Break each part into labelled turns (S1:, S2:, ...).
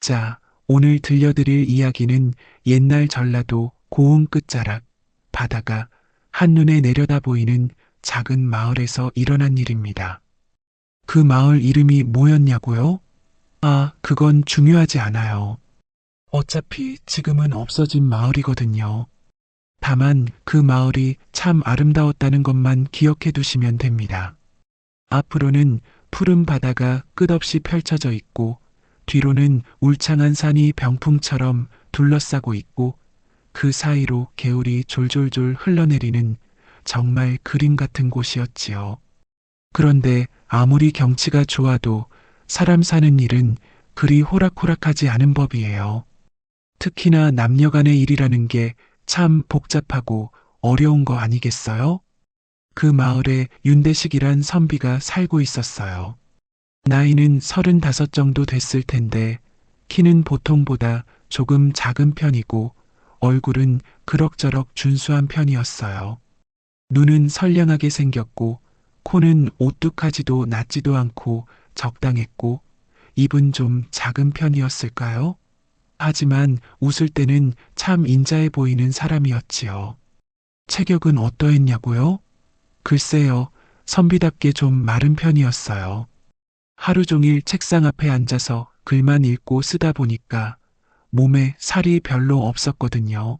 S1: 자, 오늘 들려드릴 이야기는 옛날 전라도 고흥 끝자락, 바다가 한눈에 내려다 보이는 작은 마을에서 일어난 일입니다. 그 마을 이름이 뭐였냐고요? 아, 그건 중요하지 않아요. 어차피 지금은 없어진 마을이거든요. 다만 그 마을이 참 아름다웠다는 것만 기억해 두시면 됩니다. 앞으로는 푸른 바다가 끝없이 펼쳐져 있고, 뒤로는 울창한 산이 병풍처럼 둘러싸고 있고, 그 사이로 개울이 졸졸졸 흘러내리는 정말 그림 같은 곳이었지요. 그런데 아무리 경치가 좋아도 사람 사는 일은 그리 호락호락하지 않은 법이에요. 특히나 남녀 간의 일이라는 게 참 복잡하고 어려운 거 아니겠어요? 그 마을에 윤대식이란 선비가 살고 있었어요. 나이는 35 정도 됐을 텐데 키는 보통보다 조금 작은 편이고 얼굴은 그럭저럭 준수한 편이었어요. 눈은 선량하게 생겼고 코는 오뚝하지도 낮지도 않고 적당했고 입은 좀 작은 편이었을까요? 하지만 웃을 때는 참 인자해 보이는 사람이었지요. 체격은 어떠했냐고요? 글쎄요, 선비답게 좀 마른 편이었어요. 하루 종일 책상 앞에 앉아서 글만 읽고 쓰다 보니까 몸에 살이 별로 없었거든요.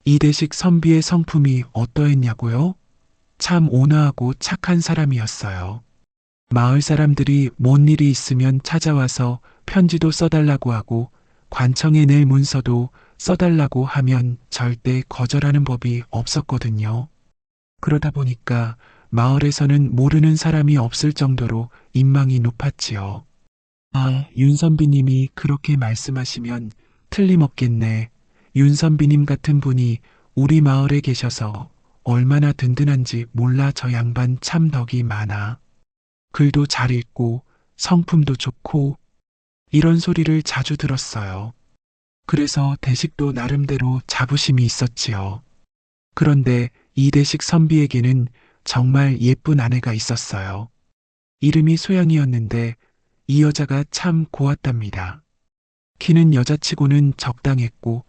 S1: 이대식 선비의 성품이 어떠했냐고요? 참 온화하고 착한 사람이었어요. 마을 사람들이 뭔 일이 있으면 찾아와서 편지도 써달라고 하고 관청에 낼 문서도 써달라고 하면 절대 거절하는 법이 없었거든요. 그러다 보니까 마을에서는 모르는 사람이 없을 정도로 인망이 높았지요. 아, 윤선비님이 그렇게 말씀하시면 틀림없겠네. 윤선비님 같은 분이 우리 마을에 계셔서 얼마나 든든한지 몰라. 저 양반 참 덕이 많아. 글도 잘 읽고 성품도 좋고 이런 소리를 자주 들었어요. 그래서 대식도 나름대로 자부심이 있었지요. 그런데 이대식 선비에게는 정말 예쁜 아내가 있었어요. 이름이 소양이었는데 이 여자가 참 고왔답니다. 키는 여자치고는 적당했고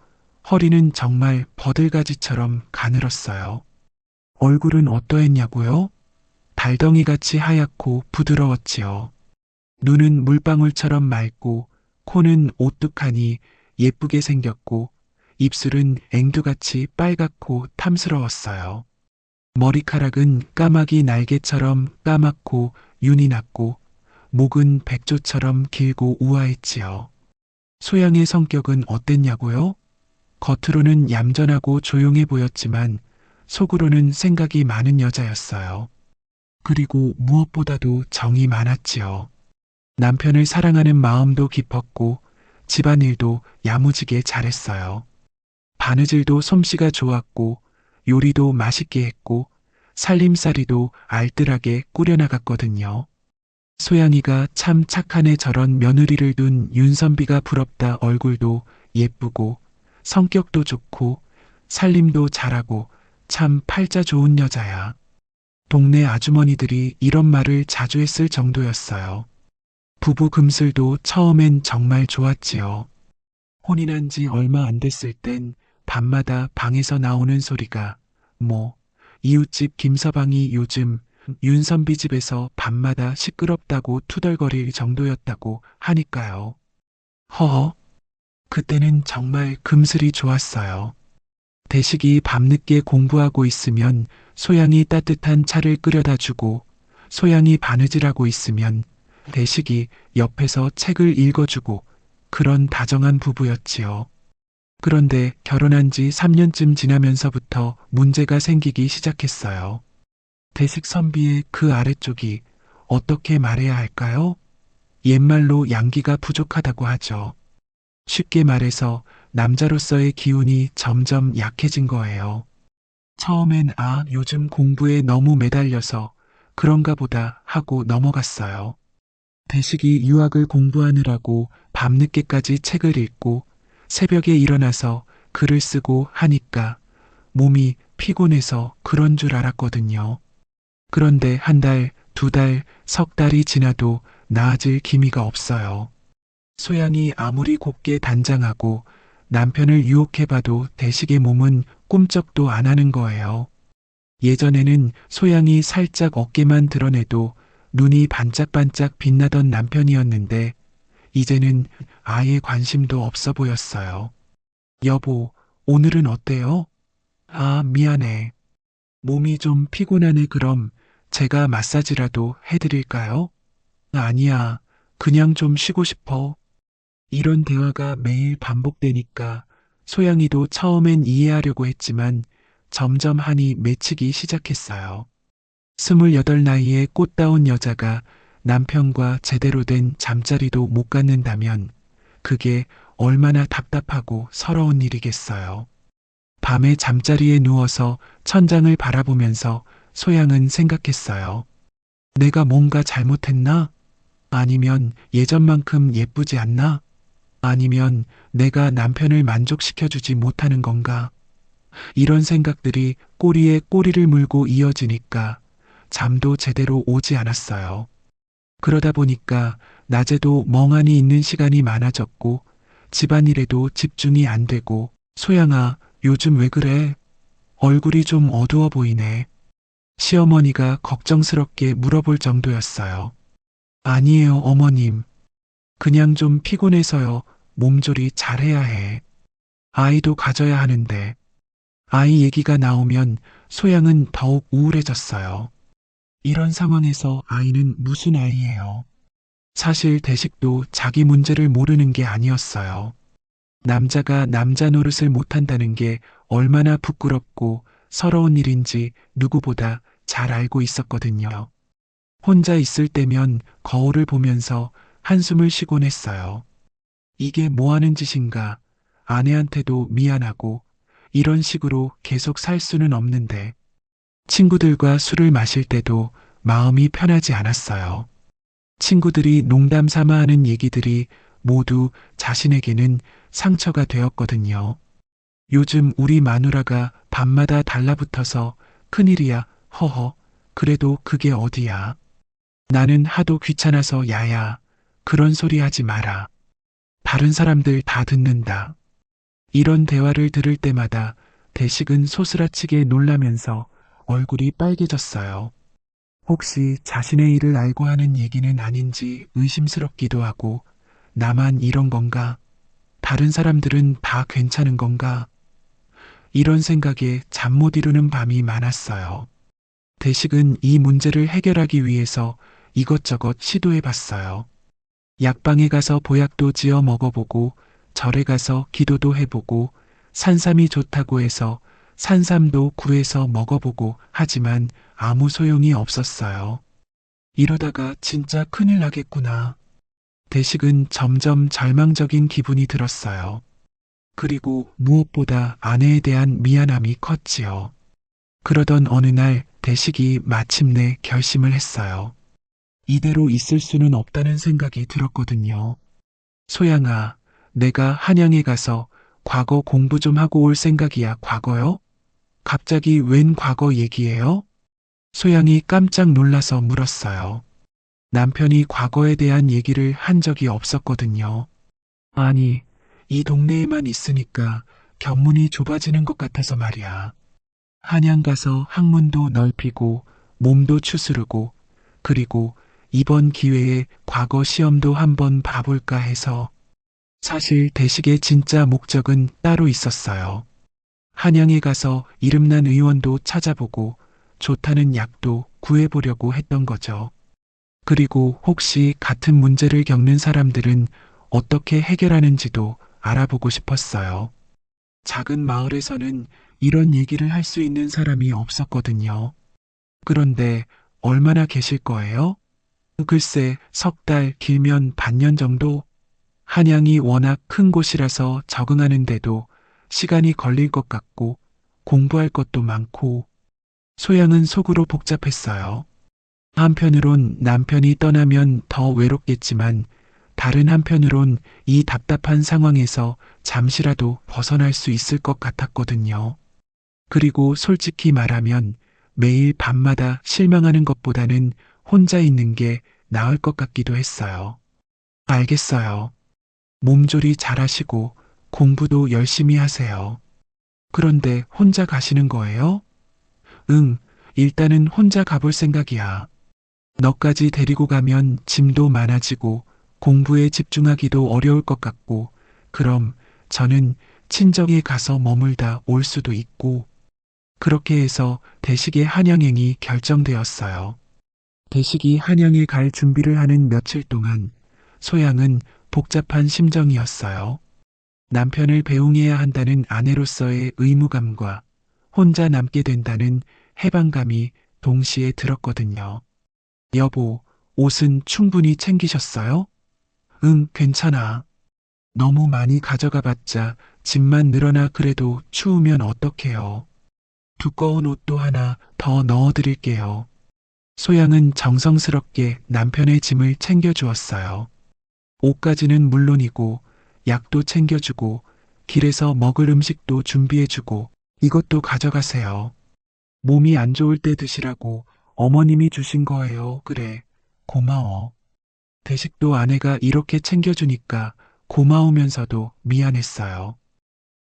S1: 허리는 정말 버들가지처럼 가늘었어요. 얼굴은 어떠했냐고요? 달덩이같이 하얗고 부드러웠지요. 눈은 물방울처럼 맑고 코는 오뚝하니 예쁘게 생겼고 입술은 앵두같이 빨갛고 탐스러웠어요. 머리카락은 까마귀 날개처럼 까맣고 윤이 났고 목은 백조처럼 길고 우아했지요. 소양의 성격은 어땠냐고요? 겉으로는 얌전하고 조용해 보였지만 속으로는 생각이 많은 여자였어요. 그리고 무엇보다도 정이 많았지요. 남편을 사랑하는 마음도 깊었고 집안일도 야무지게 잘했어요. 바느질도 솜씨가 좋았고 요리도 맛있게 했고 살림살이도 알뜰하게 꾸려나갔거든요. 소양이가 참 착한 애. 저런 며느리를 둔 윤선비가 부럽다. 얼굴도 예쁘고 성격도 좋고 살림도 잘하고 참 팔자 좋은 여자야. 동네 아주머니들이 이런 말을 자주 했을 정도였어요. 부부 금슬도 처음엔 정말 좋았지요. 혼인한 지 얼마 안 됐을 땐 밤마다 방에서 나오는 소리가 이웃집 김서방이 요즘 윤선비 집에서 밤마다 시끄럽다고 투덜거릴 정도였다고 하니까요. 허허, 그때는 정말 금슬이 좋았어요. 대식이 밤늦게 공부하고 있으면 소양이 따뜻한 차를 끓여다 주고 소양이 바느질하고 있으면 대식이 옆에서 책을 읽어주고 그런 다정한 부부였지요. 그런데 결혼한 지 3년쯤 지나면서부터 문제가 생기기 시작했어요. 대식 선비의 그 아래쪽이 어떻게 말해야 할까요? 옛말로 양기가 부족하다고 하죠. 쉽게 말해서 남자로서의 기운이 점점 약해진 거예요. 처음엔 요즘 공부에 너무 매달려서 그런가 보다 하고 넘어갔어요. 대식이 유학을 공부하느라고 밤늦게까지 책을 읽고 새벽에 일어나서 글을 쓰고 하니까 몸이 피곤해서 그런 줄 알았거든요. 그런데 한 달, 두 달, 석 달이 지나도 나아질 기미가 없어요. 소양이 아무리 곱게 단장하고 남편을 유혹해봐도 대식의 몸은 꿈쩍도 안 하는 거예요. 예전에는 소양이 살짝 어깨만 드러내도 눈이 반짝반짝 빛나던 남편이었는데 이제는 아예 관심도 없어 보였어요. 여보, 오늘은 어때요? 아, 미안해. 몸이 좀 피곤하네. 그럼 제가 마사지라도 해드릴까요? 아니야. 그냥 좀 쉬고 싶어. 이런 대화가 매일 반복되니까 소양이도 처음엔 이해하려고 했지만 점점 한이 맺히기 시작했어요. 28 나이에 꽃다운 여자가 남편과 제대로 된 잠자리도 못 갖는다면 그게 얼마나 답답하고 서러운 일이겠어요. 밤에 잠자리에 누워서 천장을 바라보면서 소양은 생각했어요. 내가 뭔가 잘못했나? 아니면 예전만큼 예쁘지 않나? 아니면 내가 남편을 만족시켜주지 못하는 건가? 이런 생각들이 꼬리에 꼬리를 물고 이어지니까 잠도 제대로 오지 않았어요. 그러다 보니까 낮에도 멍하니 있는 시간이 많아졌고 집안일에도 집중이 안 되고 소양아, 요즘 왜 그래? 얼굴이 좀 어두워 보이네. 시어머니가 걱정스럽게 물어볼 정도였어요. 아니에요, 어머님. 그냥 좀 피곤해서요. 몸조리 잘해야 해. 아이도 가져야 하는데. 아이 얘기가 나오면 소양은 더욱 우울해졌어요. 이런 상황에서 아이는 무슨 아이예요? 사실 대식도 자기 문제를 모르는 게 아니었어요. 남자가 남자 노릇을 못한다는 게 얼마나 부끄럽고 서러운 일인지 누구보다 잘 알고 있었거든요. 혼자 있을 때면 거울을 보면서 한숨을 쉬곤 했어요. 이게 뭐 하는 짓인가? 아내한테도 미안하고 이런 식으로 계속 살 수는 없는데 친구들과 술을 마실 때도 마음이 편하지 않았어요. 친구들이 농담 삼아 하는 얘기들이 모두 자신에게는 상처가 되었거든요. 요즘 우리 마누라가 밤마다 달라붙어서 큰일이야, 허허, 그래도 그게 어디야. 나는 하도 귀찮아서 야야, 그런 소리 하지 마라. 다른 사람들 다 듣는다. 이런 대화를 들을 때마다 대식은 소스라치게 놀라면서 얼굴이 빨개졌어요. 혹시 자신의 일을 알고 하는 얘기는 아닌지 의심스럽기도 하고 나만 이런 건가? 다른 사람들은 다 괜찮은 건가? 이런 생각에 잠 못 이루는 밤이 많았어요. 대식은 이 문제를 해결하기 위해서 이것저것 시도해 봤어요. 약방에 가서 보약도 지어 먹어보고 절에 가서 기도도 해보고 산삼이 좋다고 해서 산삼도 구해서 먹어보고 하지만 아무 소용이 없었어요. 이러다가 진짜 큰일 나겠구나. 대식은 점점 절망적인 기분이 들었어요. 그리고 무엇보다 아내에 대한 미안함이 컸지요. 그러던 어느 날 대식이 마침내 결심을 했어요. 이대로 있을 수는 없다는 생각이 들었거든요. 소양아, 내가 한양에 가서 과거 공부 좀 하고 올 생각이야. 과거요? 갑자기 웬 과거 얘기예요? 소양이 깜짝 놀라서 물었어요. 남편이 과거에 대한 얘기를 한 적이 없었거든요. 아니, 이 동네에만 있으니까 견문이 좁아지는 것 같아서 말이야. 한양 가서 학문도 넓히고 몸도 추스르고 그리고 이번 기회에 과거 시험도 한번 봐볼까 해서 사실 대식의 진짜 목적은 따로 있었어요. 한양에 가서 이름난 의원도 찾아보고 좋다는 약도 구해보려고 했던 거죠. 그리고 혹시 같은 문제를 겪는 사람들은 어떻게 해결하는지도 알아보고 싶었어요. 작은 마을에서는 이런 얘기를 할 수 있는 사람이 없었거든요. 그런데 얼마나 계실 거예요? 글쎄, 석 달, 길면 반년 정도? 한양이 워낙 큰 곳이라서 적응하는데도 시간이 걸릴 것 같고 공부할 것도 많고 소양은 속으로 복잡했어요. 한편으론 남편이 떠나면 더 외롭겠지만 다른 한편으론 이 답답한 상황에서 잠시라도 벗어날 수 있을 것 같았거든요. 그리고 솔직히 말하면 매일 밤마다 실망하는 것보다는 혼자 있는 게 나을 것 같기도 했어요. 알겠어요. 몸조리 잘하시고 공부도 열심히 하세요. 그런데 혼자 가시는 거예요? 응, 일단은 혼자 가볼 생각이야. 너까지 데리고 가면 짐도 많아지고 공부에 집중하기도 어려울 것 같고, 그럼 저는 친정에 가서 머물다 올 수도 있고, 그렇게 해서 대식의 한양행이 결정되었어요. 대식이 한양에 갈 준비를 하는 며칠 동안 소양은 복잡한 심정이었어요. 남편을 배웅해야 한다는 아내로서의 의무감과 혼자 남게 된다는 해방감이 동시에 들었거든요. 여보, 옷은 충분히 챙기셨어요? 응, 괜찮아. 너무 많이 가져가 봤자 짐만 늘어나 그래도 추우면 어떡해요. 두꺼운 옷도 하나 더 넣어드릴게요. 소양은 정성스럽게 남편의 짐을 챙겨주었어요. 옷까지는 물론이고 약도 챙겨주고 길에서 먹을 음식도 준비해주고 이것도 가져가세요. 몸이 안 좋을 때 드시라고 어머님이 주신 거예요. 그래. 고마워. 대식도 아내가 이렇게 챙겨주니까 고마우면서도 미안했어요.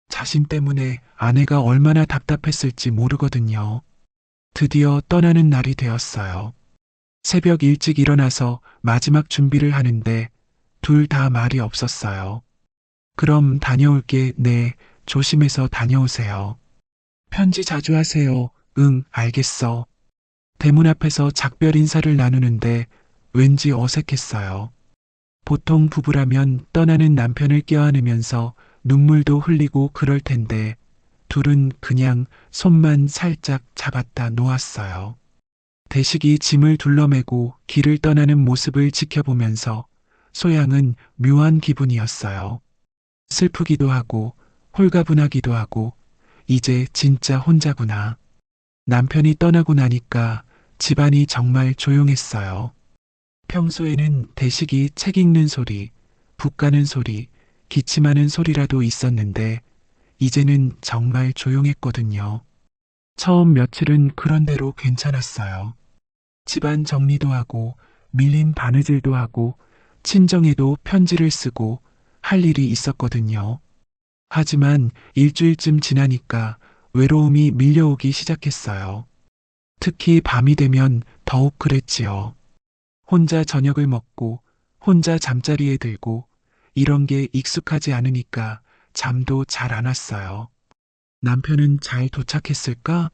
S1: 자신 때문에 아내가 얼마나 답답했을지 모르거든요. 드디어 떠나는 날이 되었어요. 새벽 일찍 일어나서 마지막 준비를 하는데 둘 다 말이 없었어요. 그럼 다녀올게. 네, 조심해서 다녀오세요. 편지 자주 하세요. 응, 알겠어. 대문 앞에서 작별 인사를 나누는데 왠지 어색했어요. 보통 부부라면 떠나는 남편을 껴안으면서 눈물도 흘리고 그럴 텐데 둘은 그냥 손만 살짝 잡았다 놓았어요. 대식이 짐을 둘러매고 길을 떠나는 모습을 지켜보면서 소양은 묘한 기분이었어요. 슬프기도 하고 홀가분하기도 하고 이제 진짜 혼자구나. 남편이 떠나고 나니까 집안이 정말 조용했어요. 평소에는 대식이 책 읽는 소리, 북 가는 소리, 기침하는 소리라도 있었는데 이제는 정말 조용했거든요. 처음 며칠은 그런대로 괜찮았어요. 집안 정리도 하고 밀린 바느질도 하고 친정에도 편지를 쓰고 할 일이 있었거든요. 하지만 일주일쯤 지나니까 외로움이 밀려오기 시작했어요. 특히 밤이 되면 더욱 그랬지요. 혼자 저녁을 먹고 혼자 잠자리에 들고 이런 게 익숙하지 않으니까 잠도 잘 안 왔어요. 남편은 잘 도착했을까?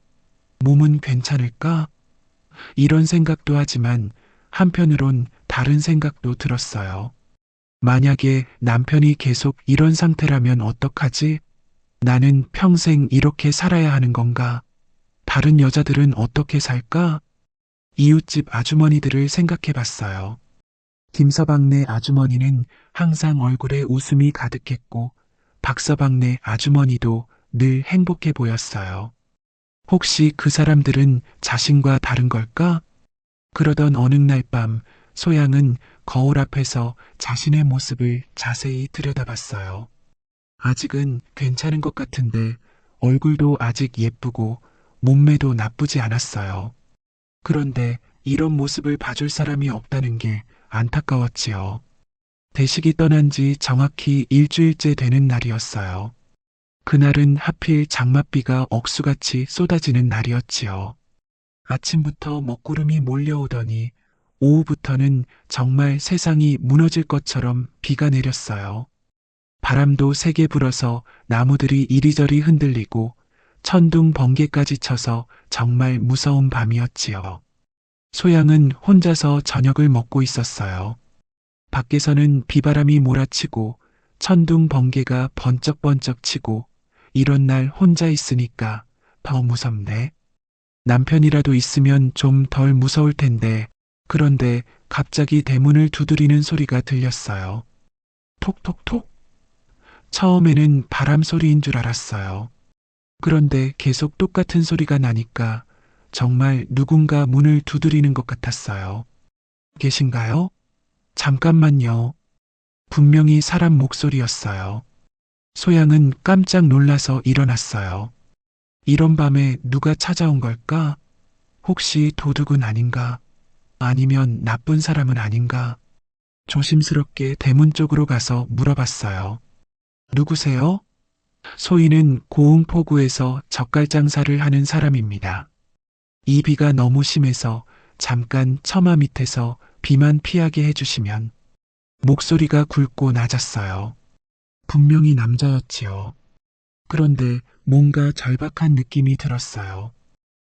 S1: 몸은 괜찮을까? 이런 생각도 하지만 한편으론 다른 생각도 들었어요. 만약에 남편이 계속 이런 상태라면 어떡하지? 나는 평생 이렇게 살아야 하는 건가? 다른 여자들은 어떻게 살까? 이웃집 아주머니들을 생각해 봤어요. 김서방네 아주머니는 항상 얼굴에 웃음이 가득했고 박서방네 아주머니도 늘 행복해 보였어요. 혹시 그 사람들은 자신과 다른 걸까? 그러던 어느 날 밤 소양은 거울 앞에서 자신의 모습을 자세히 들여다봤어요. 아직은 괜찮은 것 같은데 얼굴도 아직 예쁘고 몸매도 나쁘지 않았어요. 그런데 이런 모습을 봐줄 사람이 없다는 게 안타까웠지요. 대식이 떠난 지 정확히 일주일째 되는 날이었어요. 그날은 하필 장맛비가 억수같이 쏟아지는 날이었지요. 아침부터 먹구름이 몰려오더니 오후부터는 정말 세상이 무너질 것처럼 비가 내렸어요. 바람도 세게 불어서 나무들이 이리저리 흔들리고 천둥 번개까지 쳐서 정말 무서운 밤이었지요. 소양은 혼자서 저녁을 먹고 있었어요. 밖에서는 비바람이 몰아치고 천둥 번개가 번쩍번쩍 치고 이런 날 혼자 있으니까 더 무섭네. 남편이라도 있으면 좀 덜 무서울 텐데 그런데 갑자기 대문을 두드리는 소리가 들렸어요. 톡톡톡. 처음에는 바람 소리인 줄 알았어요. 그런데 계속 똑같은 소리가 나니까 정말 누군가 문을 두드리는 것 같았어요. 계신가요? 잠깐만요. 분명히 사람 목소리였어요. 소양은 깜짝 놀라서 일어났어요. 이런 밤에 누가 찾아온 걸까? 혹시 도둑은 아닌가? 아니면 나쁜 사람은 아닌가? 조심스럽게 대문 쪽으로 가서 물어봤어요. 누구세요? 소희는 고흥포구에서 젓갈 장사를 하는 사람입니다. 이 비가 너무 심해서 잠깐 처마 밑에서 비만 피하게 해주시면. 목소리가 굵고 낮았어요. 분명히 남자였지요. 그런데 뭔가 절박한 느낌이 들었어요.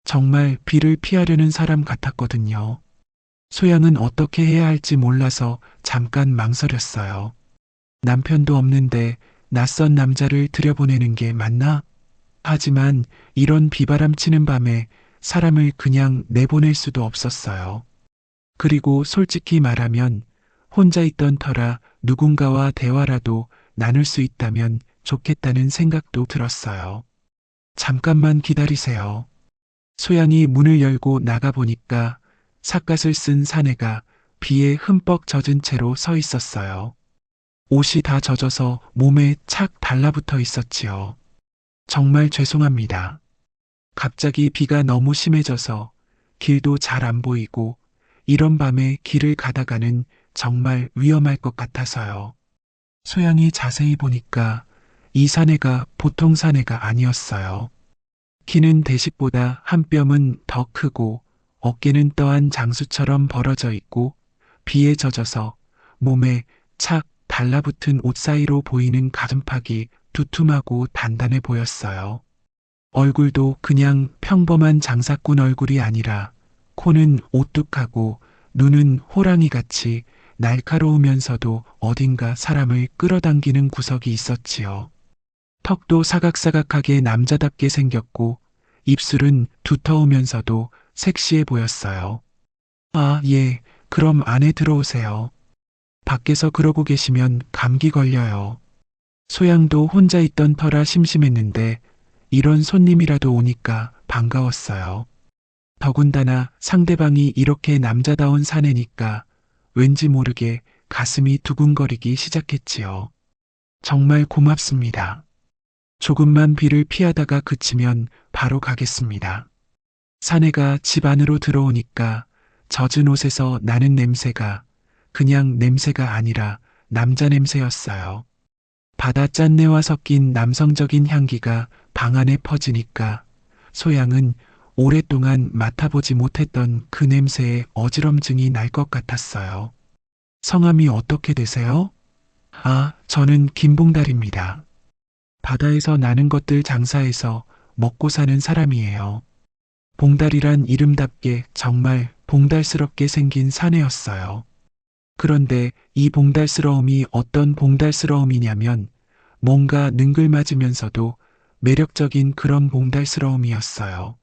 S1: 정말 비를 피하려는 사람 같았거든요. 소양은 어떻게 해야 할지 몰라서 잠깐 망설였어요. 남편도 없는데 낯선 남자를 들여보내는 게 맞나? 하지만 이런 비바람 치는 밤에 사람을 그냥 내보낼 수도 없었어요. 그리고 솔직히 말하면 혼자 있던 터라 누군가와 대화라도 나눌 수 있다면 좋겠다는 생각도 들었어요. 잠깐만 기다리세요. 소양이 문을 열고 나가보니까 삿갓을 쓴 사내가 비에 흠뻑 젖은 채로 서 있었어요. 옷이 다 젖어서 몸에 착 달라붙어 있었지요. 정말 죄송합니다. 갑자기 비가 너무 심해져서 길도 잘 안 보이고 이런 밤에 길을 가다가는 정말 위험할 것 같아서요. 소양이 자세히 보니까 이 사내가 보통 사내가 아니었어요. 키는 대식보다 한 뼘은 더 크고 어깨는 떠한 장수처럼 벌어져 있고 비에 젖어서 몸에 착 달라붙은 옷 사이로 보이는 가슴팍이 두툼하고 단단해 보였어요. 얼굴도 그냥 평범한 장사꾼 얼굴이 아니라 코는 오뚝하고 눈은 호랑이같이 날카로우면서도 어딘가 사람을 끌어당기는 구석이 있었지요. 턱도 사각사각하게 남자답게 생겼고 입술은 두터우면서도 섹시해 보였어요. 아, 예, 그럼 안에 들어오세요. 밖에서 그러고 계시면 감기 걸려요. 소양도 혼자 있던 터라 심심했는데 이런 손님이라도 오니까 반가웠어요. 더군다나 상대방이 이렇게 남자다운 사내니까 왠지 모르게 가슴이 두근거리기 시작했지요. 정말 고맙습니다. 조금만 비를 피하다가 그치면 바로 가겠습니다. 사내가 집 안으로 들어오니까 젖은 옷에서 나는 냄새가 그냥 냄새가 아니라 남자 냄새였어요. 바다 짠내와 섞인 남성적인 향기가 방 안에 퍼지니까 소양은 오랫동안 맡아보지 못했던 그 냄새에 어지럼증이 날 것 같았어요. 성함이 어떻게 되세요? 아, 저는 김봉달입니다. 바다에서 나는 것들 장사해서 먹고 사는 사람이에요. 봉달이란 이름답게 정말 봉달스럽게 생긴 사내였어요. 그런데 이 봉달스러움이 어떤 봉달스러움이냐면 뭔가 능글맞으면서도 매력적인 그런 봉달스러움이었어요.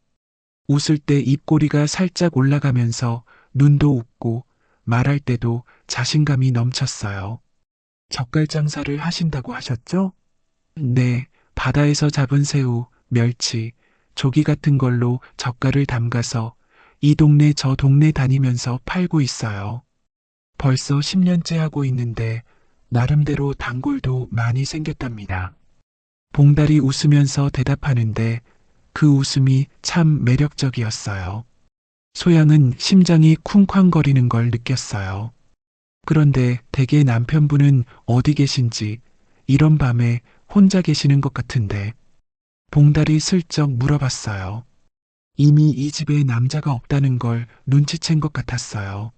S1: 웃을 때 입꼬리가 살짝 올라가면서 눈도 웃고 말할 때도 자신감이 넘쳤어요. 젓갈 장사를 하신다고 하셨죠? 네, 바다에서 잡은 새우, 멸치, 조기 같은 걸로 젓갈을 담가서 이 동네 저 동네 다니면서 팔고 있어요. 벌써 10년째 하고 있는데 나름대로 단골도 많이 생겼답니다. 봉달이 웃으면서 대답하는데 그 웃음이 참 매력적이었어요. 소양은 심장이 쿵쾅거리는 걸 느꼈어요. 그런데 대개 남편분은 어디 계신지 이런 밤에 혼자 계시는 것 같은데 봉달이 슬쩍 물어봤어요. 이미 이 집에 남자가 없다는 걸 눈치챈 것 같았어요.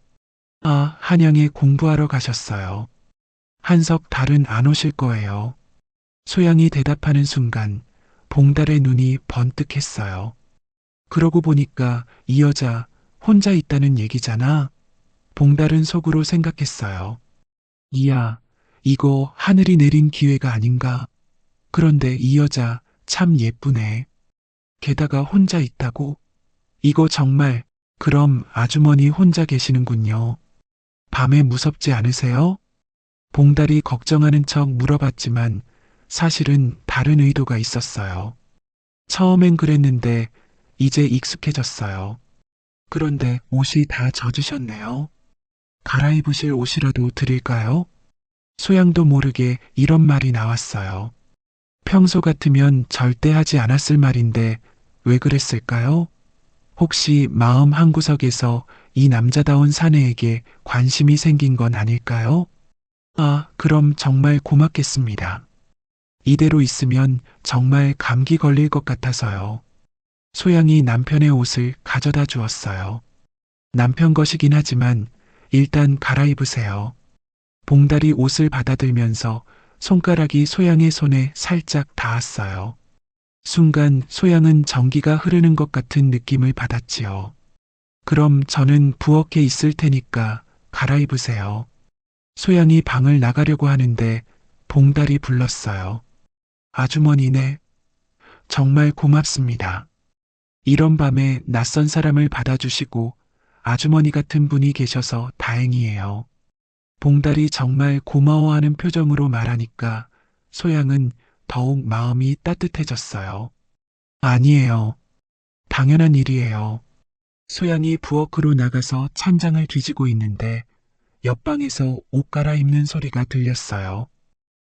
S1: 아, 한양에 공부하러 가셨어요. 한석 달은 안 오실 거예요. 소양이 대답하는 순간 봉달의 눈이 번뜩했어요. 그러고 보니까 이 여자 혼자 있다는 얘기잖아. 봉달은 속으로 생각했어요. 이야, 이거 하늘이 내린 기회가 아닌가. 그런데 이 여자 참 예쁘네. 게다가 혼자 있다고? 이거 정말, 그럼 아주머니 혼자 계시는군요. 밤에 무섭지 않으세요? 봉달이 걱정하는 척 물어봤지만 사실은 다른 의도가 있었어요. 처음엔 그랬는데 이제 익숙해졌어요. 그런데 옷이 다 젖으셨네요. 갈아입으실 옷이라도 드릴까요? 소양도 모르게 이런 말이 나왔어요. 평소 같으면 절대 하지 않았을 말인데 왜 그랬을까요? 혹시 마음 한구석에서 이 남자다운 사내에게 관심이 생긴 건 아닐까요? 아, 그럼 정말 고맙겠습니다. 이대로 있으면 정말 감기 걸릴 것 같아서요. 소양이 남편의 옷을 가져다 주었어요. 남편 것이긴 하지만 일단 갈아입으세요. 봉달이 옷을 받아들면서 손가락이 소양의 손에 살짝 닿았어요. 순간 소양은 전기가 흐르는 것 같은 느낌을 받았지요. 그럼 저는 부엌에 있을 테니까 갈아입으세요. 소양이 방을 나가려고 하는데 봉달이 불렀어요. 아주머니네, 정말 고맙습니다. 이런 밤에 낯선 사람을 받아주시고 아주머니 같은 분이 계셔서 다행이에요. 봉달이 정말 고마워하는 표정으로 말하니까 소양은 더욱 마음이 따뜻해졌어요. 아니에요. 당연한 일이에요. 소양이 부엌으로 나가서 천장을 뒤지고 있는데 옆방에서 옷 갈아입는 소리가 들렸어요.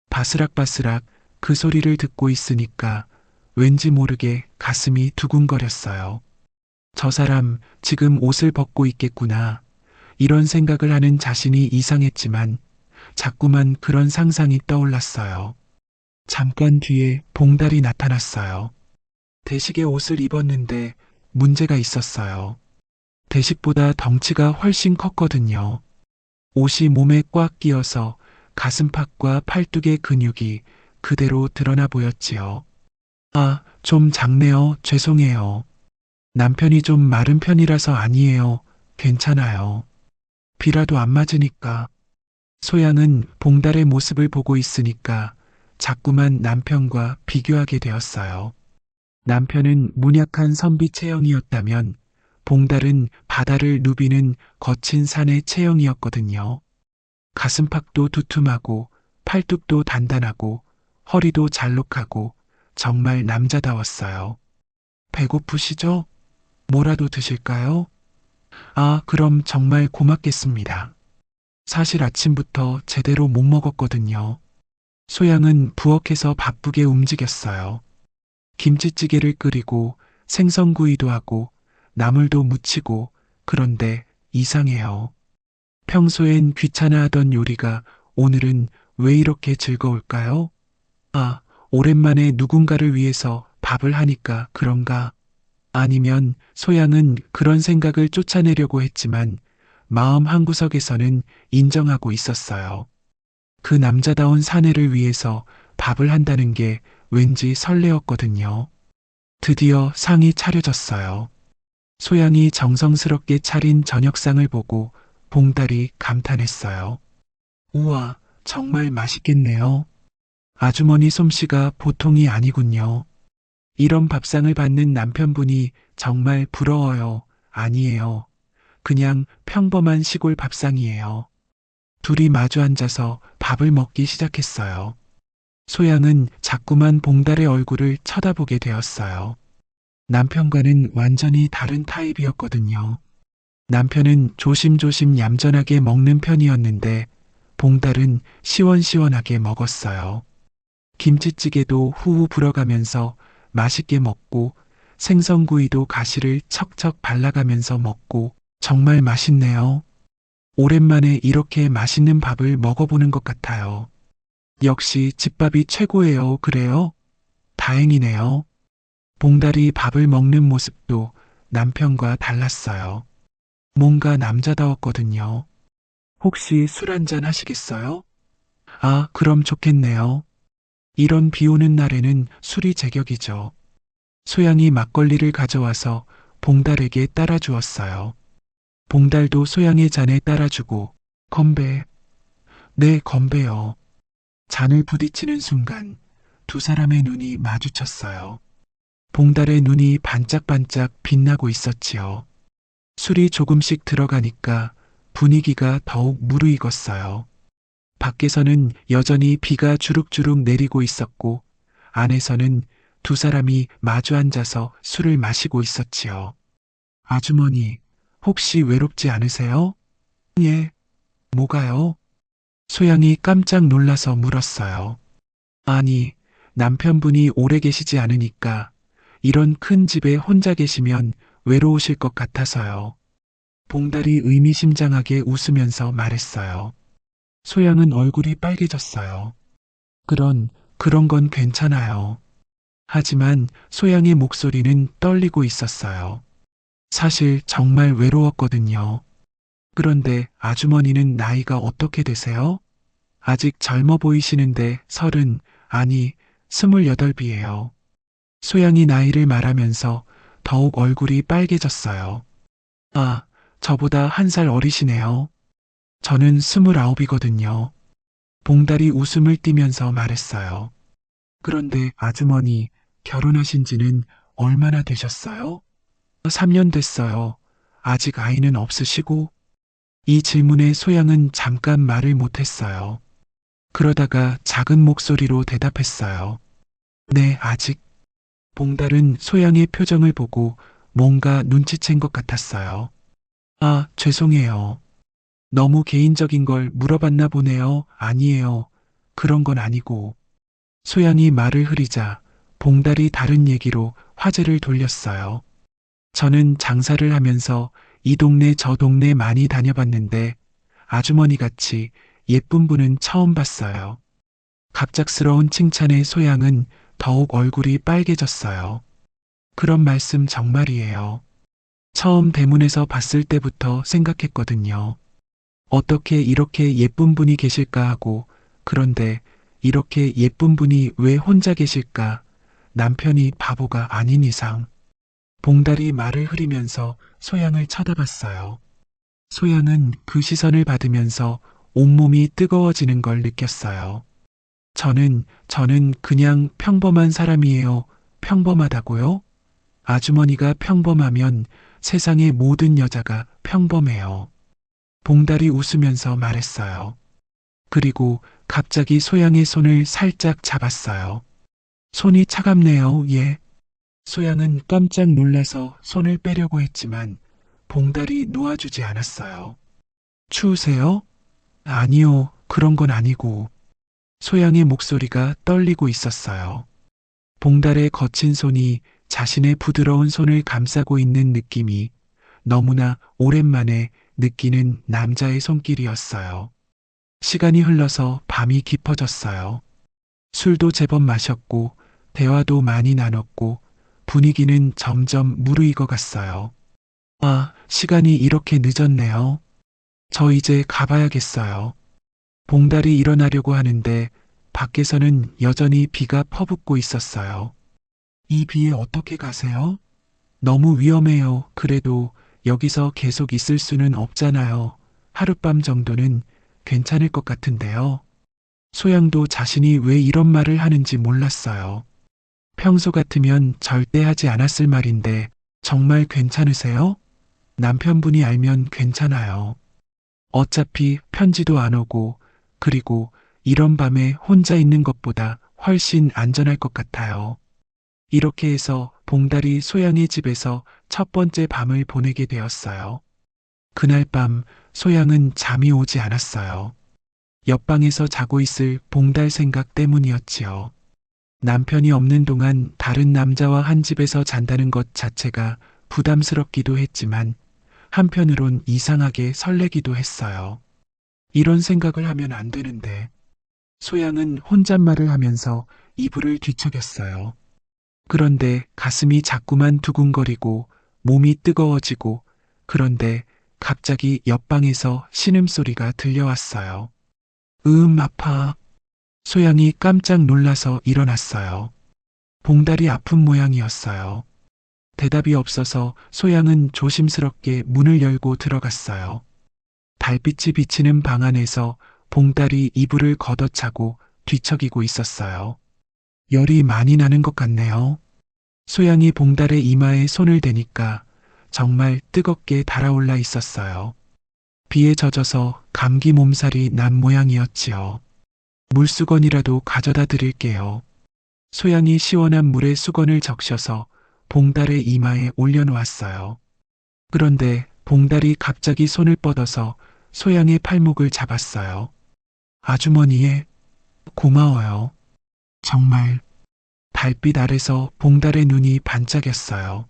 S1: 바스락바스락 그 소리를 듣고 있으니까 왠지 모르게 가슴이 두근거렸어요. 저 사람 지금 옷을 벗고 있겠구나. 이런 생각을 하는 자신이 이상했지만 자꾸만 그런 상상이 떠올랐어요. 잠깐 뒤에 봉달이 나타났어요. 대식의 옷을 입었는데 문제가 있었어요. 대식보다 덩치가 훨씬 컸거든요. 옷이 몸에 꽉 끼어서 가슴팍과 팔뚝의 근육이 그대로 드러나 보였지요. 아, 좀 작네요. 죄송해요. 남편이 좀 마른 편이라서 아니에요. 괜찮아요. 비라도 안 맞으니까. 소양은 봉달의 모습을 보고 있으니까 자꾸만 남편과 비교하게 되었어요. 남편은 문약한 선비 체형이었다면 봉달은 바다를 누비는 거친 산의 체형이었거든요. 가슴팍도 두툼하고 팔뚝도 단단하고 허리도 잘록하고 정말 남자다웠어요. 배고프시죠? 뭐라도 드실까요? 아, 그럼 정말 고맙겠습니다. 사실 아침부터 제대로 못 먹었거든요. 소양은 부엌에서 바쁘게 움직였어요. 김치찌개를 끓이고 생선구이도 하고 나물도 무치고 그런데 이상해요. 평소엔 귀찮아하던 요리가 오늘은 왜 이렇게 즐거울까요? 아, 오랜만에 누군가를 위해서 밥을 하니까 그런가? 아니면 소양은 그런 생각을 쫓아내려고 했지만 마음 한구석에서는 인정하고 있었어요. 그 남자다운 사내를 위해서 밥을 한다는 게 왠지 설레었거든요. 드디어 상이 차려졌어요. 소양이 정성스럽게 차린 저녁상을 보고 봉달이 감탄했어요. 우와, 정말 맛있겠네요. 아주머니 솜씨가 보통이 아니군요. 이런 밥상을 받는 남편분이 정말 부러워요. 아니에요. 그냥 평범한 시골 밥상이에요. 둘이 마주 앉아서 밥을 먹기 시작했어요. 소양은 자꾸만 봉달의 얼굴을 쳐다보게 되었어요. 남편과는 완전히 다른 타입이었거든요. 남편은 조심조심 얌전하게 먹는 편이었는데 봉달은 시원시원하게 먹었어요. 김치찌개도 후후 불어가면서 맛있게 먹고 생선구이도 가시를 척척 발라가면서 먹고 정말 맛있네요. 오랜만에 이렇게 맛있는 밥을 먹어보는 것 같아요. 역시 집밥이 최고예요. 그래요? 다행이네요. 봉달이 밥을 먹는 모습도 남편과 달랐어요. 뭔가 남자다웠거든요. 혹시 술 한잔 하시겠어요? 아, 그럼 좋겠네요. 이런 비 오는 날에는 술이 제격이죠. 소양이 막걸리를 가져와서 봉달에게 따라 주었어요. 봉달도 소양의 잔에 따라주고 건배. 네, 건배요. 잔을 부딪히는 순간 두 사람의 눈이 마주쳤어요. 봉달의 눈이 반짝반짝 빛나고 있었지요. 술이 조금씩 들어가니까 분위기가 더욱 무르익었어요. 밖에서는 여전히 비가 주룩주룩 내리고 있었고 안에서는 두 사람이 마주 앉아서 술을 마시고 있었지요. 아주머니, 혹시 외롭지 않으세요? 예. 뭐가요? 소양이 깜짝 놀라서 물었어요. 아니, 남편분이 오래 계시지 않으니까 이런 큰 집에 혼자 계시면 외로우실 것 같아서요. 봉달이 의미심장하게 웃으면서 말했어요. 소양은 얼굴이 빨개졌어요. 그런 건 괜찮아요. 하지만 소양의 목소리는 떨리고 있었어요. 사실 정말 외로웠거든요. 그런데 아주머니는 나이가 어떻게 되세요? 아직 젊어 보이시는데 30, 아니 28이에요. 소양이 나이를 말하면서 더욱 얼굴이 빨개졌어요. 아, 저보다 1살 어리시네요. 저는 29이거든요. 봉달이 웃음을 띠면서 말했어요. 그런데 아주머니, 결혼하신 지는 얼마나 되셨어요? 3년 됐어요. 아직 아이는 없으시고? 이 질문에 소양은 잠깐 말을 못했어요. 그러다가 작은 목소리로 대답했어요. 네, 아직. 봉달은 소양의 표정을 보고 뭔가 눈치챈 것 같았어요. 아, 죄송해요. 너무 개인적인 걸 물어봤나 보네요. 아니에요. 그런 건 아니고. 소양이 말을 흐리자 봉달이 다른 얘기로 화제를 돌렸어요. 저는 장사를 하면서 이 동네 저 동네 많이 다녀봤는데 아주머니 같이 예쁜 분은 처음 봤어요. 갑작스러운 칭찬에 소양은 더욱 얼굴이 빨개졌어요. 그런 말씀 정말이에요. 처음 대문에서 봤을 때부터 생각했거든요. 어떻게 이렇게 예쁜 분이 계실까 하고, 그런데 이렇게 예쁜 분이 왜 혼자 계실까? 남편이 바보가 아닌 이상. 봉달이 말을 흐리면서 소양을 쳐다봤어요. 소양은 그 시선을 받으면서 온몸이 뜨거워지는 걸 느꼈어요. 저는 그냥 평범한 사람이에요. 평범하다고요? 아주머니가 평범하면 세상의 모든 여자가 평범해요. 봉달이 웃으면서 말했어요. 그리고 갑자기 소양의 손을 살짝 잡았어요. 손이 차갑네요, 예. 소양은 깜짝 놀라서 손을 빼려고 했지만 봉달이 놓아주지 않았어요. 추우세요? 아니요, 그런 건 아니고. 소양의 목소리가 떨리고 있었어요. 봉달의 거친 손이 자신의 부드러운 손을 감싸고 있는 느낌이 너무나 오랜만에 느끼는 남자의 손길이었어요. 시간이 흘러서 밤이 깊어졌어요. 술도 제법 마셨고 대화도 많이 나눴고 분위기는 점점 무르익어 갔어요. 아, 시간이 이렇게 늦었네요. 저 이제 가봐야겠어요. 봉달이 일어나려고 하는데 밖에서는 여전히 비가 퍼붓고 있었어요. 이 비에 어떻게 가세요? 너무 위험해요. 그래도 여기서 계속 있을 수는 없잖아요. 하룻밤 정도는 괜찮을 것 같은데요. 소양도 자신이 왜 이런 말을 하는지 몰랐어요. 평소 같으면 절대 하지 않았을 말인데 정말 괜찮으세요? 남편분이 알면 괜찮아요. 어차피 편지도 안 오고 그리고 이런 밤에 혼자 있는 것보다 훨씬 안전할 것 같아요. 이렇게 해서 봉달이 소양의 집에서 첫 번째 밤을 보내게 되었어요. 그날 밤 소양은 잠이 오지 않았어요. 옆방에서 자고 있을 봉달 생각 때문이었지요. 남편이 없는 동안 다른 남자와 한 집에서 잔다는 것 자체가 부담스럽기도 했지만 한편으론 이상하게 설레기도 했어요. 이런 생각을 하면 안 되는데 소양은 혼잣말을 하면서 이불을 뒤척였어요. 그런데 가슴이 자꾸만 두근거리고 몸이 뜨거워지고 그런데 갑자기 옆방에서 신음소리가 들려왔어요. 아파. 소양이 깜짝 놀라서 일어났어요. 봉달이 아픈 모양이었어요. 대답이 없어서 소양은 조심스럽게 문을 열고 들어갔어요. 달빛이 비치는 방 안에서 봉달이 이불을 걷어차고 뒤척이고 있었어요. 열이 많이 나는 것 같네요. 소양이 봉달의 이마에 손을 대니까 정말 뜨겁게 달아올라 있었어요. 비에 젖어서 감기 몸살이 난 모양이었지요. 물수건이라도 가져다 드릴게요. 소양이 시원한 물에 수건을 적셔서 봉달의 이마에 올려놓았어요. 그런데 봉달이 갑자기 손을 뻗어서 소양의 팔목을 잡았어요. 아주머니의 고마워요. 정말 달빛 아래서 봉달의 눈이 반짝였어요.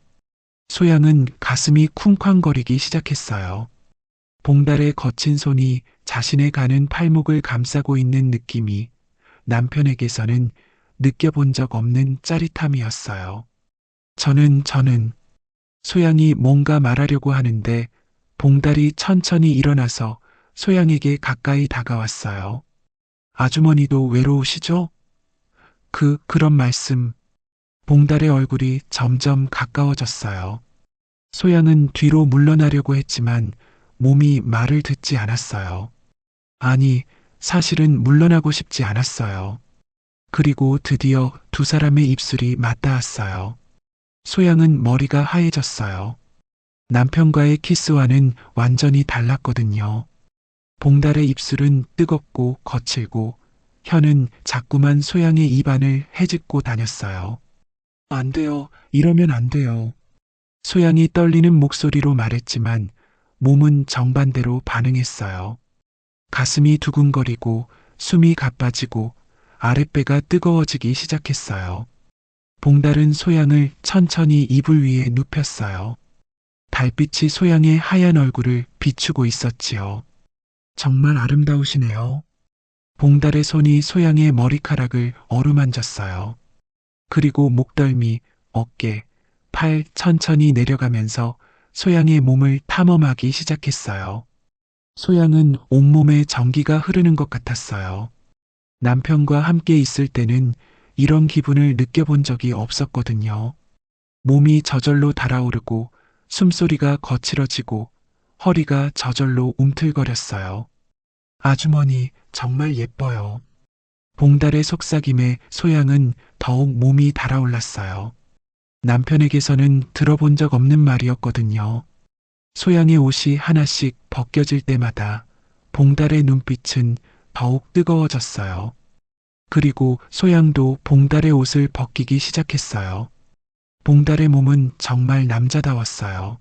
S1: 소양은 가슴이 쿵쾅거리기 시작했어요. 봉달의 거친 손이 자신의 가는 팔목을 감싸고 있는 느낌이 남편에게서는 느껴본 적 없는 짜릿함이었어요. 저는 소양이 뭔가 말하려고 하는데 봉달이 천천히 일어나서 소양에게 가까이 다가왔어요. 아주머니도 외로우시죠? 그런 말씀. 봉달의 얼굴이 점점 가까워졌어요. 소양은 뒤로 물러나려고 했지만 몸이 말을 듣지 않았어요. 아니, 사실은 물러나고 싶지 않았어요. 그리고 드디어 두 사람의 입술이 맞닿았어요. 소양은 머리가 하얘졌어요. 남편과의 키스와는 완전히 달랐거든요. 봉달의 입술은 뜨겁고 거칠고 혀는 자꾸만 소양의 입안을 헤집고 다녔어요. 안 돼요. 이러면 안 돼요. 소양이 떨리는 목소리로 말했지만 몸은 정반대로 반응했어요. 가슴이 두근거리고 숨이 가빠지고 아랫배가 뜨거워지기 시작했어요. 봉달은 소양을 천천히 이불 위에 눕혔어요. 달빛이 소양의 하얀 얼굴을 비추고 있었지요. 정말 아름다우시네요. 봉달의 손이 소양의 머리카락을 어루만졌어요. 그리고 목덜미, 어깨, 팔 천천히 내려가면서 소양의 몸을 탐험하기 시작했어요. 소양은 온몸에 전기가 흐르는 것 같았어요. 남편과 함께 있을 때는 이런 기분을 느껴본 적이 없었거든요. 몸이 저절로 달아오르고 숨소리가 거칠어지고 허리가 저절로 움틀거렸어요. 아주머니, 정말 예뻐요. 봉달의 속삭임에 소양은 더욱 몸이 달아올랐어요. 남편에게서는 들어본 적 없는 말이었거든요. 소양의 옷이 하나씩 벗겨질 때마다 봉달의 눈빛은 더욱 뜨거워졌어요. 그리고 소양도 봉달의 옷을 벗기기 시작했어요. 봉달의 몸은 정말 남자다웠어요.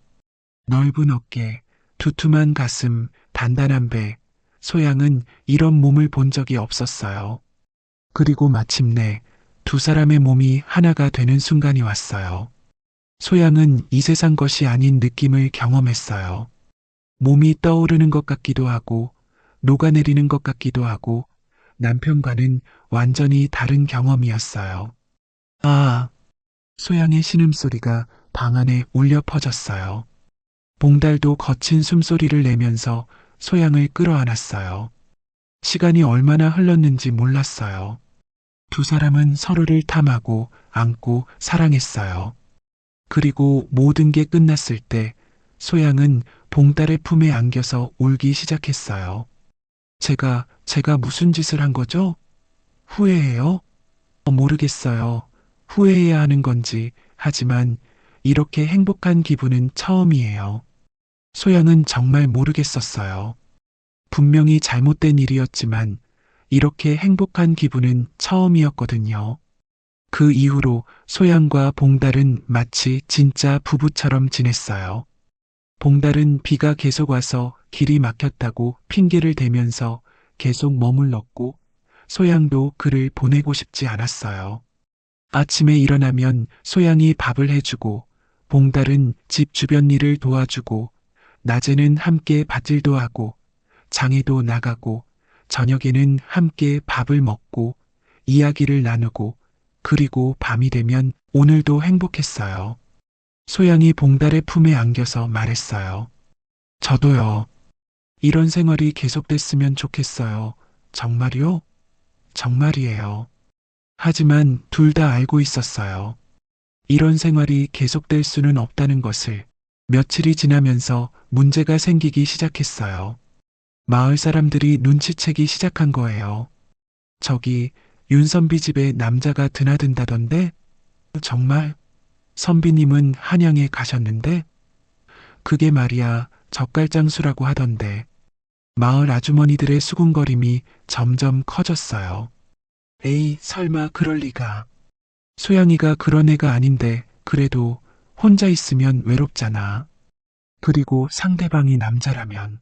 S1: 넓은 어깨, 두툼한 가슴, 단단한 배, 소양은 이런 몸을 본 적이 없었어요. 그리고 마침내 두 사람의 몸이 하나가 되는 순간이 왔어요. 소양은 이 세상 것이 아닌 느낌을 경험했어요. 몸이 떠오르는 것 같기도 하고, 녹아내리는 것 같기도 하고, 남편과는 완전히 다른 경험이었어요. 아, 소양의 신음소리가 방 안에 울려 퍼졌어요. 봉달도 거친 숨소리를 내면서 소양을 끌어안았어요. 시간이 얼마나 흘렀는지 몰랐어요. 두 사람은 서로를 탐하고 안고 사랑했어요. 그리고 모든 게 끝났을 때 소양은 봉달의 품에 안겨서 울기 시작했어요. 제가 무슨 짓을 한 거죠? 후회해요? 모르겠어요. 후회해야 하는 건지, 하지만 이렇게 행복한 기분은 처음이에요. 소양은 정말 모르겠었어요. 분명히 잘못된 일이었지만 이렇게 행복한 기분은 처음이었거든요. 그 이후로 소양과 봉달은 마치 진짜 부부처럼 지냈어요. 봉달은 비가 계속 와서 길이 막혔다고 핑계를 대면서 계속 머물렀고 소양도 그를 보내고 싶지 않았어요. 아침에 일어나면 소양이 밥을 해주고 봉달은 집 주변 일을 도와주고 낮에는 함께 밭일도 하고 장에도 나가고 저녁에는 함께 밥을 먹고 이야기를 나누고 그리고 밤이 되면 오늘도 행복했어요. 소양이 봉달의 품에 안겨서 말했어요. 저도요. 이런 생활이 계속됐으면 좋겠어요. 정말요? 정말이에요. 하지만 둘 다 알고 있었어요. 이런 생활이 계속될 수는 없다는 것을. 며칠이 지나면서 문제가 생기기 시작했어요. 마을 사람들이 눈치채기 시작한 거예요. 저기 윤선비 집에 남자가 드나든다던데? 정말? 선비님은 한양에 가셨는데? 그게 말이야 젓갈장수라고 하던데. 마을 아주머니들의 수군거림이 점점 커졌어요. 에이, 설마 그럴 리가. 소양이가 그런 애가 아닌데 그래도 혼자 있으면 외롭잖아. 그리고 상대방이 남자라면.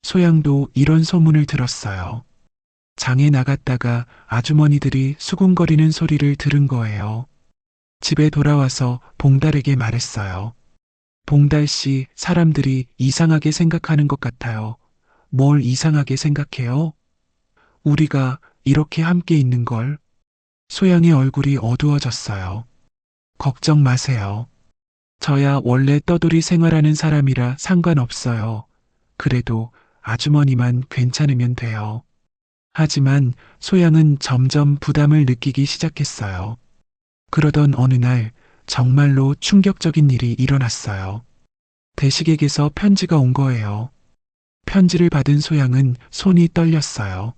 S1: 소양도 이런 소문을 들었어요. 장에 나갔다가 아주머니들이 수군거리는 소리를 들은 거예요. 집에 돌아와서 봉달에게 말했어요. 봉달 씨, 사람들이 이상하게 생각하는 것 같아요. 뭘 이상하게 생각해요? 우리가 이렇게 함께 있는 걸. 소양의 얼굴이 어두워졌어요. 걱정 마세요. 저야 원래 떠돌이 생활하는 사람이라 상관없어요. 그래도 아주머니만 괜찮으면 돼요. 하지만 소양은 점점 부담을 느끼기 시작했어요. 그러던 어느 날 정말로 충격적인 일이 일어났어요. 대식에게서 편지가 온 거예요. 편지를 받은 소양은 손이 떨렸어요.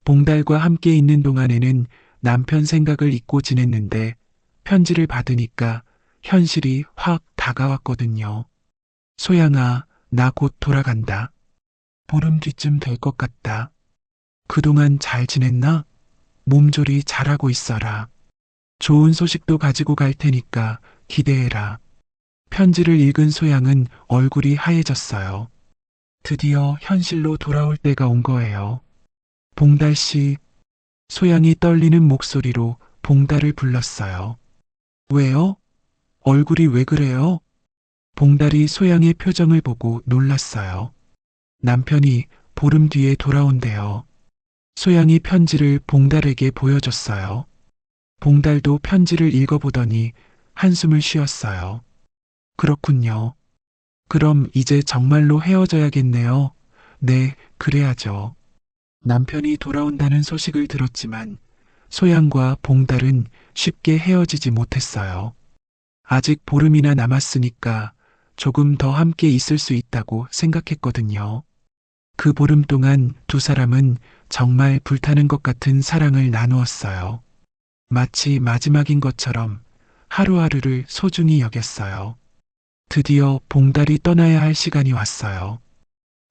S1: 봉달과 함께 있는 동안에는 남편 생각을 잊고 지냈는데 편지를 받으니까 현실이 확 다가왔거든요. 소양아, 나 곧 돌아간다. 보름 뒤쯤 될 것 같다. 그동안 잘 지냈나? 몸조리 잘하고 있어라. 좋은 소식도 가지고 갈 테니까 기대해라. 편지를 읽은 소양은 얼굴이 하얘졌어요. 드디어 현실로 돌아올 때가 온 거예요. 봉달 씨, 소양이 떨리는 목소리로 봉달을 불렀어요. 왜요? 얼굴이 왜 그래요? 봉달이 소양의 표정을 보고 놀랐어요. 남편이 보름 뒤에 돌아온대요. 소양이 편지를 봉달에게 보여줬어요. 봉달도 편지를 읽어보더니 한숨을 쉬었어요. 그렇군요. 그럼 이제 정말로 헤어져야겠네요. 네, 그래야죠. 남편이 돌아온다는 소식을 들었지만 소양과 봉달은 쉽게 헤어지지 못했어요. 아직 보름이나 남았으니까 조금 더 함께 있을 수 있다고 생각했거든요. 그 보름 동안 두 사람은 정말 불타는 것 같은 사랑을 나누었어요. 마치 마지막인 것처럼 하루하루를 소중히 여겼어요. 드디어 봉달이 떠나야 할 시간이 왔어요.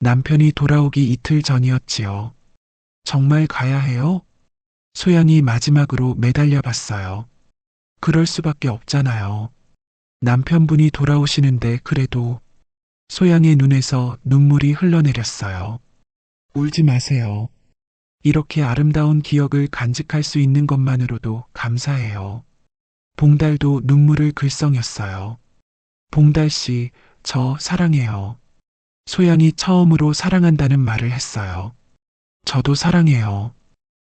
S1: 남편이 돌아오기 이틀 전이었지요. 정말 가야 해요? 소양이 마지막으로 매달려 봤어요. 그럴 수밖에 없잖아요. 남편분이 돌아오시는데 그래도 소양의 눈에서 눈물이 흘러내렸어요. 울지 마세요. 이렇게 아름다운 기억을 간직할 수 있는 것만으로도 감사해요. 봉달도 눈물을 글썽였어요. 봉달 씨, 저 사랑해요. 소양이 처음으로 사랑한다는 말을 했어요. 저도 사랑해요.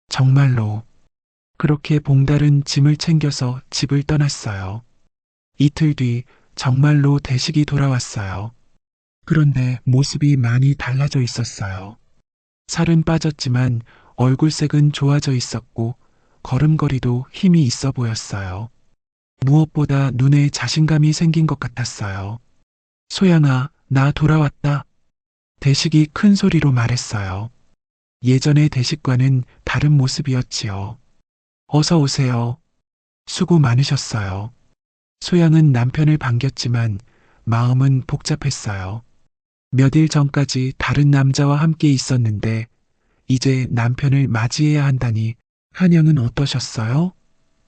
S1: 정말로. 그렇게 봉달은 짐을 챙겨서 집을 떠났어요. 이틀 뒤 정말로 대식이 돌아왔어요. 그런데 모습이 많이 달라져 있었어요. 살은 빠졌지만 얼굴색은 좋아져 있었고 걸음걸이도 힘이 있어 보였어요. 무엇보다 눈에 자신감이 생긴 것 같았어요. 소양아, 나 돌아왔다. 대식이 큰 소리로 말했어요. 예전의 대식과는 다른 모습이었지요. 어서 오세요. 수고 많으셨어요. 소양은 남편을 반겼지만 마음은 복잡했어요. 몇 일 전까지 다른 남자와 함께 있었는데 이제 남편을 맞이해야 한다니 한영은 어떠셨어요?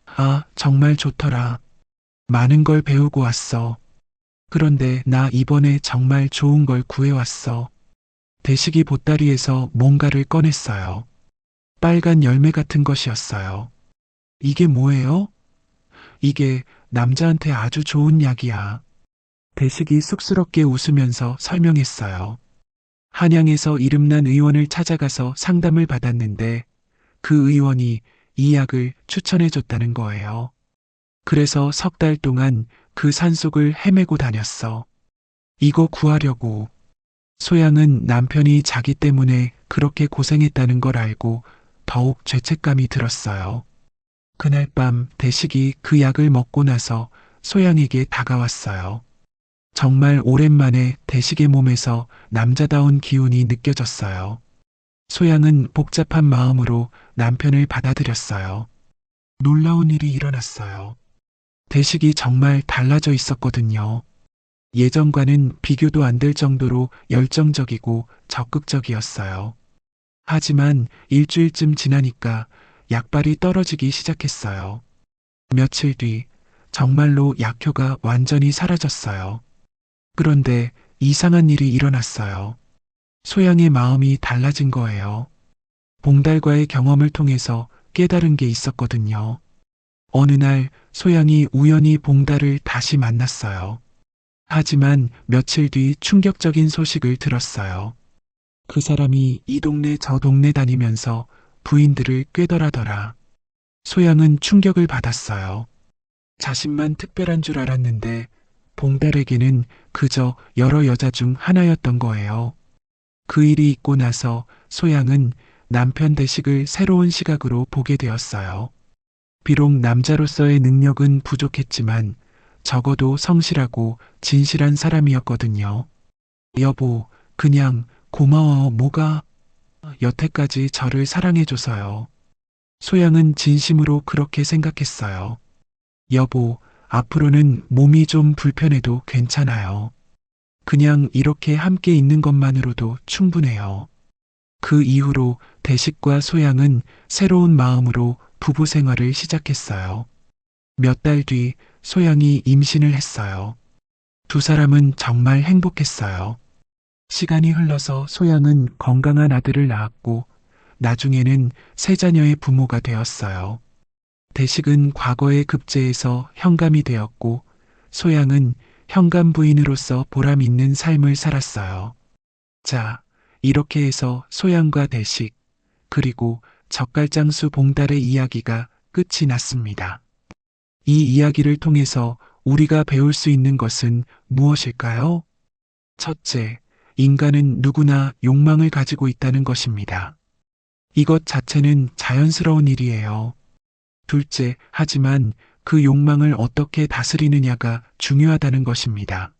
S1: 아, 정말 좋더라. 많은 걸 배우고 왔어. 그런데 나 이번에 정말 좋은 걸 구해왔어. 대식이 보따리에서 뭔가를 꺼냈어요. 빨간 열매 같은 것이었어요. 이게 뭐예요? 이게 남자한테 아주 좋은 약이야. 대식이 쑥스럽게 웃으면서 설명했어요. 한양에서 이름난 의원을 찾아가서 상담을 받았는데 그 의원이 이 약을 추천해줬다는 거예요. 그래서 석 달 동안 그 산속을 헤매고 다녔어. 이거 구하려고. 소양은 남편이 자기 때문에 그렇게 고생했다는 걸 알고 더욱 죄책감이 들었어요. 그날 밤 대식이 그 약을 먹고 나서 소양에게 다가왔어요. 정말 오랜만에 대식의 몸에서 남자다운 기운이 느껴졌어요. 소양은 복잡한 마음으로 남편을 받아들였어요. 놀라운 일이 일어났어요. 대식이 정말 달라져 있었거든요. 예전과는 비교도 안 될 정도로 열정적이고 적극적이었어요. 하지만 일주일쯤 지나니까 약발이 떨어지기 시작했어요. 며칠 뒤 정말로 약효가 완전히 사라졌어요. 그런데 이상한 일이 일어났어요. 소양의 마음이 달라진 거예요. 봉달과의 경험을 통해서 깨달은 게 있었거든요. 어느 날 소양이 우연히 봉달을 다시 만났어요. 하지만 며칠 뒤 충격적인 소식을 들었어요. 그 사람이 이 동네 저 동네 다니면서 부인들을 꿰더라더라. 소양은 충격을 받았어요. 자신만 특별한 줄 알았는데 봉달에게는 그저 여러 여자 중 하나였던 거예요. 그 일이 있고 나서 소양은 남편 대식을 새로운 시각으로 보게 되었어요. 비록 남자로서의 능력은 부족했지만 적어도 성실하고 진실한 사람이었거든요. 여보, 그냥 고마워. 뭐가? 여태까지 저를 사랑해줘서요. 소양은 진심으로 그렇게 생각했어요. 여보, 앞으로는 몸이 좀 불편해도 괜찮아요. 그냥 이렇게 함께 있는 것만으로도 충분해요. 그 이후로 대식과 소양은 새로운 마음으로 부부 생활을 시작했어요. 몇 달 뒤 소양이 임신을 했어요. 두 사람은 정말 행복했어요. 시간이 흘러서 소양은 건강한 아들을 낳았고 나중에는 세 자녀의 부모가 되었어요. 대식은 과거의 급제에서 현감이 되었고 소양은 현감 부인으로서 보람 있는 삶을 살았어요. 자, 이렇게 해서 소양과 대식, 그리고 젓갈장수 봉달의 이야기가 끝이 났습니다. 이 이야기를 통해서 우리가 배울 수 있는 것은 무엇일까요? 첫째, 인간은 누구나 욕망을 가지고 있다는 것입니다. 이것 자체는 자연스러운 일이에요. 둘째, 하지만 그 욕망을 어떻게 다스리느냐가 중요하다는 것입니다.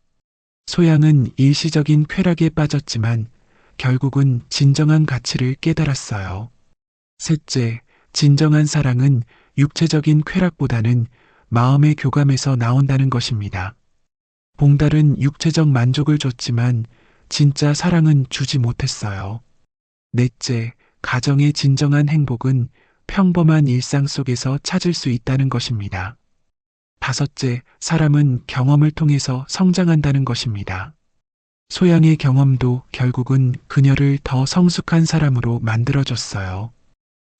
S1: 소양은 일시적인 쾌락에 빠졌지만 결국은 진정한 가치를 깨달았어요. 셋째, 진정한 사랑은 육체적인 쾌락보다는 마음의 교감에서 나온다는 것입니다. 봉달은 육체적 만족을 줬지만 진짜 사랑은 주지 못했어요. 넷째, 가정의 진정한 행복은 평범한 일상 속에서 찾을 수 있다는 것입니다. 다섯째, 사람은 경험을 통해서 성장한다는 것입니다. 소양의 경험도 결국은 그녀를 더 성숙한 사람으로 만들어줬어요.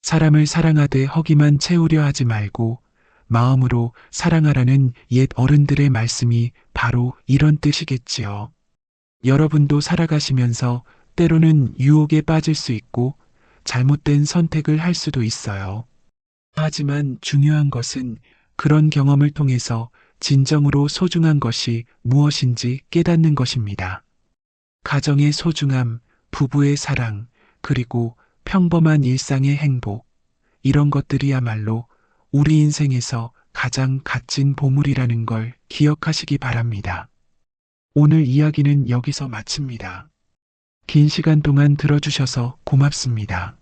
S1: 사람을 사랑하되 허기만 채우려 하지 말고 마음으로 사랑하라는 옛 어른들의 말씀이 바로 이런 뜻이겠지요. 여러분도 살아가시면서 때로는 유혹에 빠질 수 있고 잘못된 선택을 할 수도 있어요. 하지만 중요한 것은 그런 경험을 통해서 진정으로 소중한 것이 무엇인지 깨닫는 것입니다. 가정의 소중함, 부부의 사랑, 그리고 평범한 일상의 행복, 이런 것들이야말로 우리 인생에서 가장 값진 보물이라는 걸 기억하시기 바랍니다. 오늘 이야기는 여기서 마칩니다. 긴 시간 동안 들어주셔서 고맙습니다.